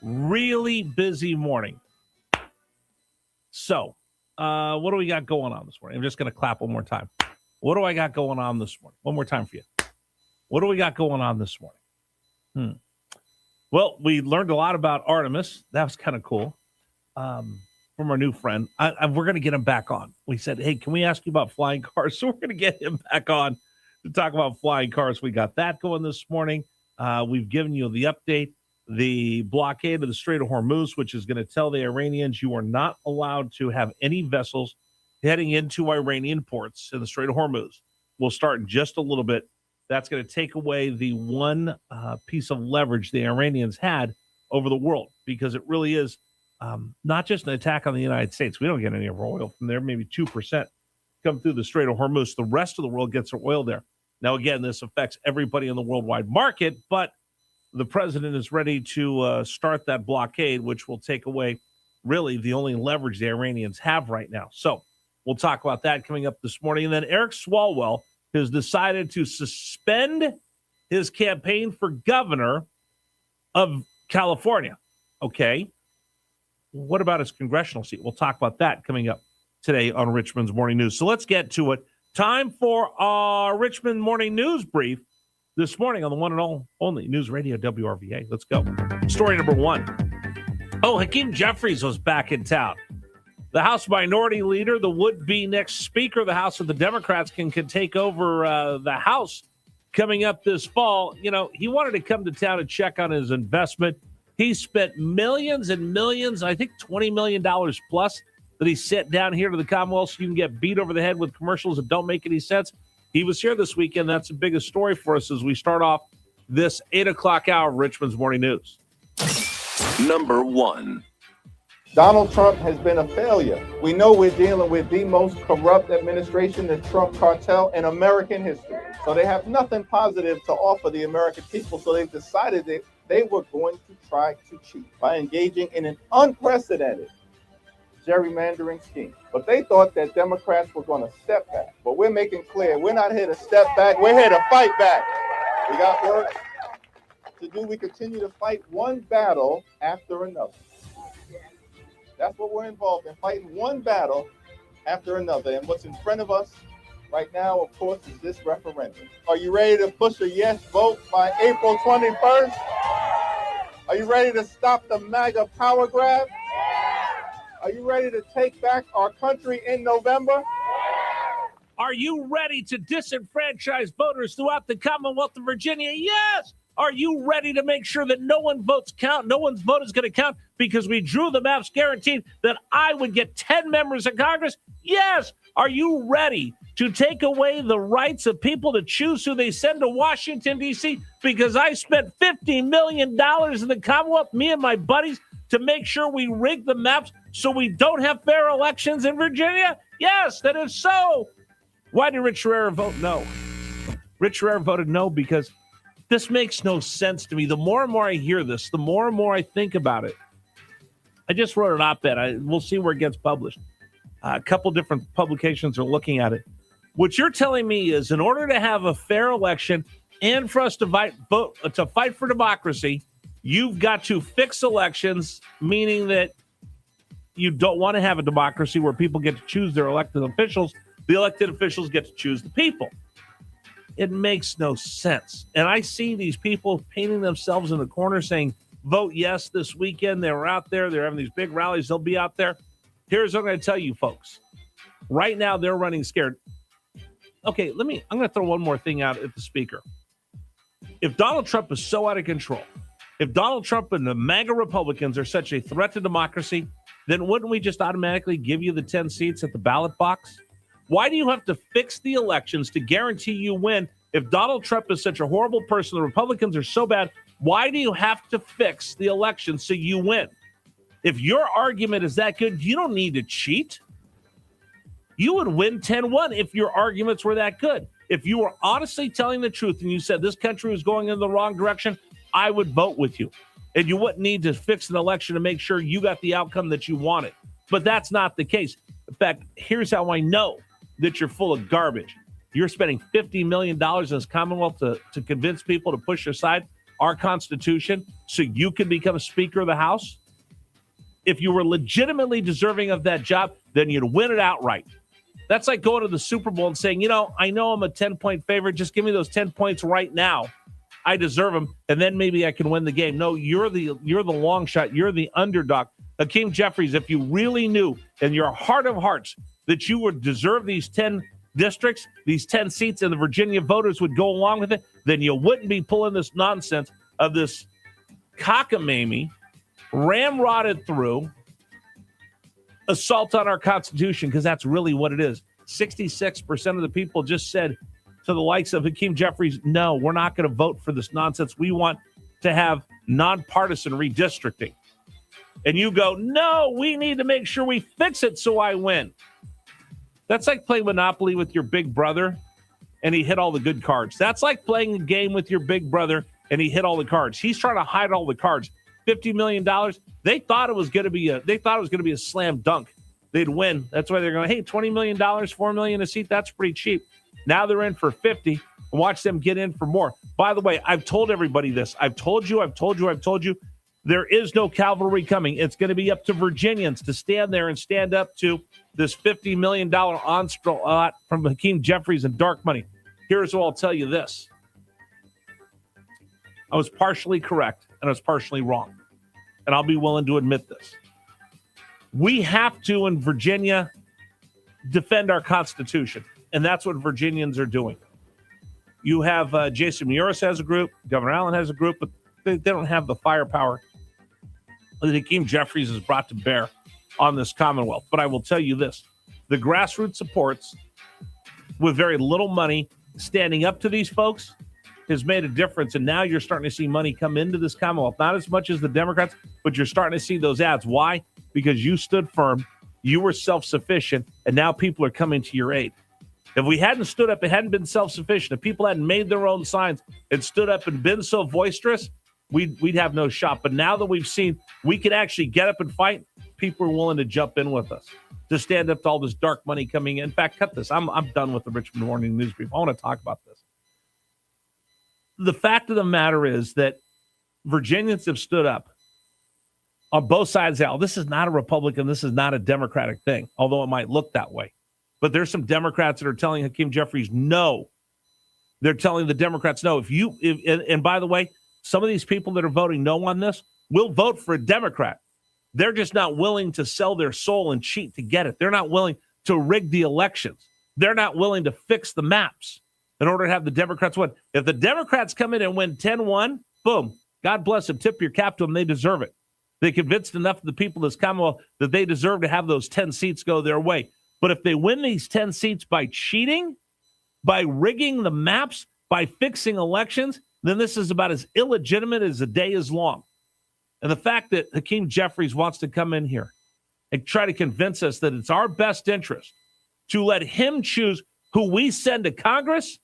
Really busy morning. So, what do we got going on this morning? I'm just going to clap one more time. What do I got going on this morning? One more time for you. What do we got going on this morning? Well, we learned a lot about Artemis. That was kind of cool from our new friend. We're going to get him back on. We said, hey, can we ask you about flying cars? So we're going to get him back on to talk about flying cars. We got that going this morning. We've given you the update. The blockade of the Strait of Hormuz, which is going to tell the Iranians you are not allowed to have any vessels heading into Iranian ports in the Strait of Hormuz. We'll start in just a little bit. That's going to take away the one piece of leverage the Iranians had over the world, because it really is not just an attack on the United States. We don't get any of our oil from there. Maybe 2% come through the Strait of Hormuz. The rest of the world gets their oil there. Now, again, this affects everybody in the worldwide market, but the president is ready to start that blockade, which will take away really the only leverage the Iranians have right now. So we'll talk about that coming up this morning. And then Eric Swalwell has decided to suspend his campaign for governor of California. Okay. What about his congressional seat? We'll talk about that coming up today on Richmond's Morning News. So let's get to it. Time for our Richmond Morning News brief this morning on the one and only News Radio WRVA. Let's go. Story number one. Hakeem Jeffries was back in town. The House Minority Leader, the would-be next Speaker of the House of the Democrats, can take over the House coming up this fall. You know, he wanted to come to town and check on his investment. He spent millions and millions, I think $20 million plus, that he sent down here to the Commonwealth so you can get beat over the head with commercials that don't make any sense. He was here this weekend. That's the biggest story for us as we start off this 8 o'clock hour of Richmond's Morning News. Number one. Donald Trump has been a failure. We know we're dealing with the most corrupt administration, the Trump cartel, in American history. So they have nothing positive to offer the American people. So they've decided that they were going to try to cheat by engaging in an unprecedented gerrymandering scheme. But they thought that Democrats were going to step back. But we're making clear, we're not here to step back. We're here to fight back. We got work to do. We continue to fight one battle after another. That's what we're involved in, fighting one battle after another. And what's in front of us right now, of course, is this referendum. Are you ready to push a yes vote by April 21st? Are you ready to stop the MAGA power grab? Are you ready to take back our country in November? Are you ready to disenfranchise voters throughout the Commonwealth of Virginia? Yes! Are you ready to make sure that no one's votes count? No one's vote is going to count because we drew the maps guaranteed that I would get 10 members of Congress? Yes! Are you ready to take away the rights of people to choose who they send to Washington, D.C. because I spent $50 million in the Commonwealth, me and my buddies, to make sure we rig the maps so we don't have fair elections in Virginia? Yes, that is so. Why did Rich Herrera vote no? Rich Herrera voted no because this makes no sense to me. The more and more I hear this, the more and more I think about it. I just wrote an op-ed. We'll see where it gets published. A couple different publications are looking at it. What you're telling me is in order to have a fair election and for us to fight for democracy, you've got to fix elections, meaning that you don't want to have a democracy where people get to choose their elected officials. The elected officials get to choose the people. It makes no sense. And I see these people painting themselves in the corner saying, vote yes this weekend. They were out there. They're having these big rallies. They'll be out there. Here's what I'm going to tell you, folks. Right now, they're running scared. Okay, I'm going to throw one more thing out at the speaker. If Donald Trump is so out of control, if Donald Trump and the MAGA Republicans are such a threat to democracy, then wouldn't we just automatically give you the 10 seats at the ballot box? Why do you have to fix the elections to guarantee you win? If Donald Trump is such a horrible person, the Republicans are so bad, why do you have to fix the election so you win? If your argument is that good, you don't need to cheat. You would win 10-1 if your arguments were that good. If you were honestly telling the truth and you said this country was going in the wrong direction, I would vote with you. And you wouldn't need to fix an election to make sure you got the outcome that you wanted. But that's not the case. In fact, here's how I know that you're full of garbage. You're spending $50 million in this Commonwealth to convince people to push your side. our Constitution so you can become Speaker of the House? If you were legitimately deserving of that job, then you'd win it outright. That's like going to the Super Bowl and saying, I know I'm a 10-point favorite. Just give me those 10 points right now. I deserve them, and then maybe I can win the game. No, you're the long shot. You're the underdog. Hakeem Jeffries, if you really knew in your heart of hearts that you would deserve these 10 districts, these 10 seats, and the Virginia voters would go along with it, then you wouldn't be pulling this nonsense of this cockamamie, ramrodded through assault on our Constitution, because that's really what it is. 66% of the people just said to the likes of Hakeem Jeffries, no, we're not going to vote for this nonsense. We want to have nonpartisan redistricting. And you go, no, we need to make sure we fix it so I win. That's like playing Monopoly with your big brother and he hit all the good cards. That's like playing a game with your big brother and he hit all the cards. He's trying to hide all the cards. $50 million. They thought it was going to be a slam dunk. They'd win. That's why they're going, hey, $20 million, $4 million a seat. That's pretty cheap. Now they're in for 50. Watch them get in for more. By the way, I've told everybody this. I've told you. There is no cavalry coming. It's going to be up to Virginians to stand there and stand up to this $50 million onslaught from Hakeem Jeffries and dark money. Here's what I'll tell you this. I was partially correct and I was partially wrong. And I'll be willing to admit this. We have to, in Virginia, defend our Constitution. And that's what Virginians are doing. You have Jason Muras has a group. Governor Allen has a group. But they don't have the firepower that Hakeem Jeffries has brought to bear on this Commonwealth. But I will tell you this. The grassroots supports, with very little money, standing up to these folks has made a difference. And now you're starting to see money come into this Commonwealth. Not as much as the Democrats, but you're starting to see those ads. Why? Because you stood firm, you were self-sufficient, and now people are coming to your aid. If we hadn't stood up, it hadn't been self-sufficient, if people hadn't made their own signs and stood up and been so boisterous, we'd have no shot. But now that we've seen we can actually get up and fight, people are willing to jump in with us to stand up to all this dark money coming in. In fact, cut this. I'm done with the Richmond Morning News Brief. I want to talk about this. The fact of the matter is that Virginians have stood up on both sides of the aisle. This is not a Republican. This is not a Democratic thing, although it might look that way. But there's some Democrats that are telling Hakeem Jeffries no. They're telling the Democrats no. And by the way, some of these people that are voting no on this will vote for a Democrat. They're just not willing to sell their soul and cheat to get it. They're not willing to rig the elections. They're not willing to fix the maps in order to have the Democrats win. If the Democrats come in and win 10-1, boom, God bless them. Tip your cap to them. They deserve it. They convinced enough of the people of this Commonwealth that they deserve to have those 10 seats go their way. But if they win these 10 seats by cheating, by rigging the maps, by fixing elections, then this is about as illegitimate as the day is long. And the fact that Hakeem Jeffries wants to come in here and try to convince us that it's our best interest to let him choose who we send to Congress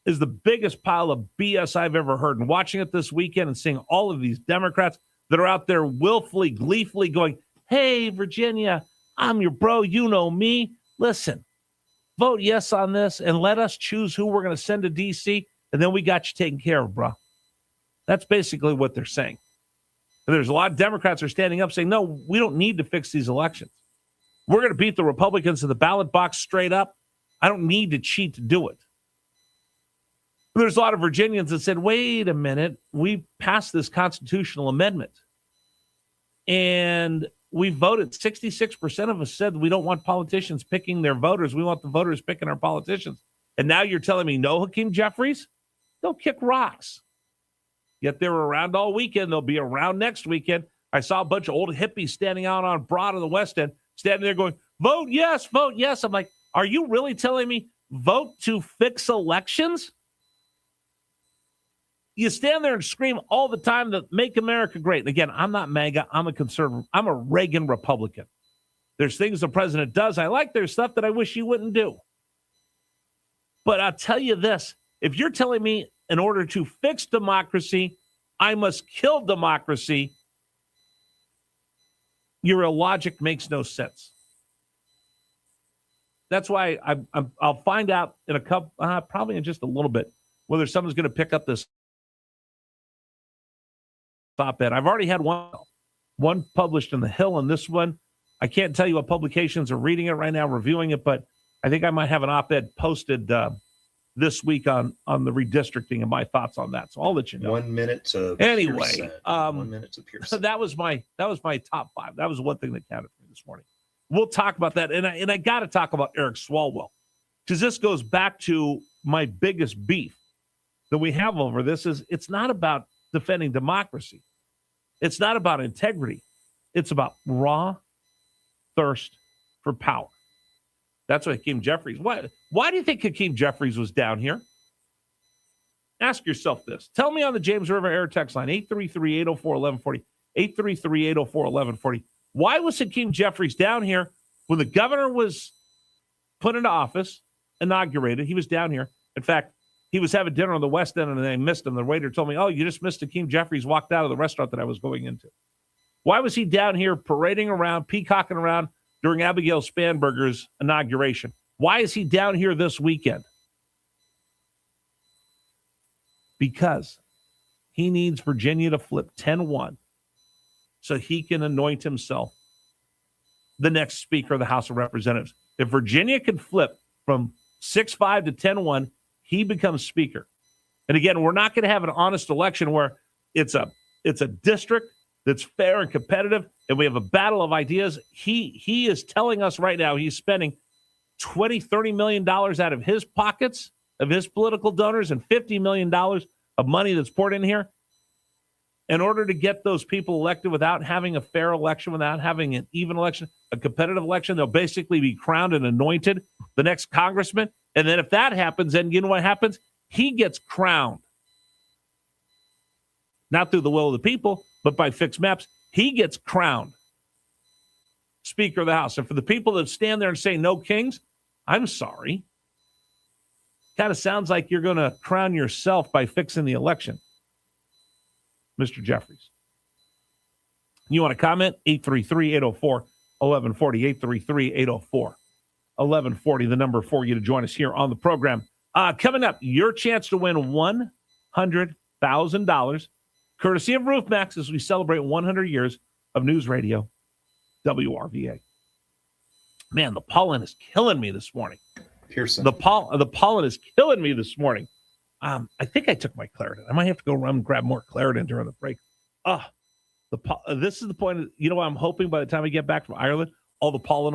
is the biggest pile of BS I've ever heard. And watching it this weekend and seeing all of these Democrats that are out there willfully, gleefully going, hey, Virginia, I'm your bro. You know me. Listen, vote yes on this and let us choose who we're going to send to D.C. And then we got you taken care of, bro. That's basically what they're saying. And there's a lot of Democrats are standing up saying, no, we don't need to fix these elections. We're going to beat the Republicans in the ballot box straight up. I don't need to cheat to do it. But there's a lot of Virginians that said, wait a minute, we passed this constitutional amendment. And we voted, 66% of us said we don't want politicians picking their voters. We want the voters picking our politicians. And now you're telling me no, Hakeem Jeffries? They'll kick rocks. Yet they were around all weekend. They'll be around next weekend. I saw a bunch of old hippies standing out on Broad in the West End, standing there going, vote yes, vote yes. I'm like, are you really telling me vote to fix elections? You stand there and scream all the time that make America great. And again, I'm not MAGA. I'm a conservative. I'm a Reagan Republican. There's things the president does I like. There's stuff that I wish he wouldn't do. But I'll tell you this. If you're telling me in order to fix democracy, I must kill democracy, your logic makes no sense. That's why I'll find out in a couple, probably in just a little bit, whether someone's going to pick up this op-ed. I've already had one published in the Hill, and this one, I can't tell you what publications are reading it right now, reviewing it, but I think I might have an op-ed posted this week on the redistricting and my thoughts on that. So I'll let you know. 1 minute to anyway. Pearson. 1 minute to Pearson. That was my top five. That was one thing that counted for me this morning. We'll talk about that, and I got to talk about Eric Swalwell, because this goes back to my biggest beef that we have over this. Is it's not about defending democracy, it's not about integrity, it's about raw thirst for power. That's what Hakeem Jeffries. Why do you think Hakeem Jeffries was down here? Ask yourself this. Tell me on the James River Air text line, 833-804-1140, 833-804-1140. Why was Hakeem Jeffries down here when the governor was put into office, inaugurated? He was down here. In fact, he was having dinner on the West End, and they missed him. The waiter told me, "Oh, you just missed Hakeem Jeffries," walked out of the restaurant that I was going into. Why was he down here parading around, peacocking around during Abigail Spanberger's inauguration? Why is he down here this weekend? Because he needs Virginia to flip 10-1 so he can anoint himself the next Speaker of the House of Representatives. If Virginia can flip from 6-5 to 10-1, he becomes Speaker. And again, we're not going to have an honest election where it's a district that's fair and competitive, and we have a battle of ideas. He is telling us right now he's spending $20-30 million out of his pockets, of his political donors, and $50 million of money that's poured in here in order to get those people elected without having a fair election, without having an even election, a competitive election. They'll basically be crowned and anointed the next congressman. And then if that happens, then you know what happens? He gets crowned. Not through the will of the people, but by fixed maps. He gets crowned Speaker of the House. And for the people that stand there and say no kings, I'm sorry. Kind of sounds like you're going to crown yourself by fixing the election, Mr. Jeffries. You want to comment? 833-804-1140, 833-804-1140, the number for you to join us here on the program. Coming up, your chance to win $100,000, courtesy of RoofMax, as we celebrate 100 years of News Radio WRVA. Man, the pollen is killing me this morning. Pearson. The pollen is killing me this morning. I think I took my Claritin. I might have to go run and grab more Claritin during the break. This is the point. You know what I'm hoping by the time I get back from Ireland, all the pollen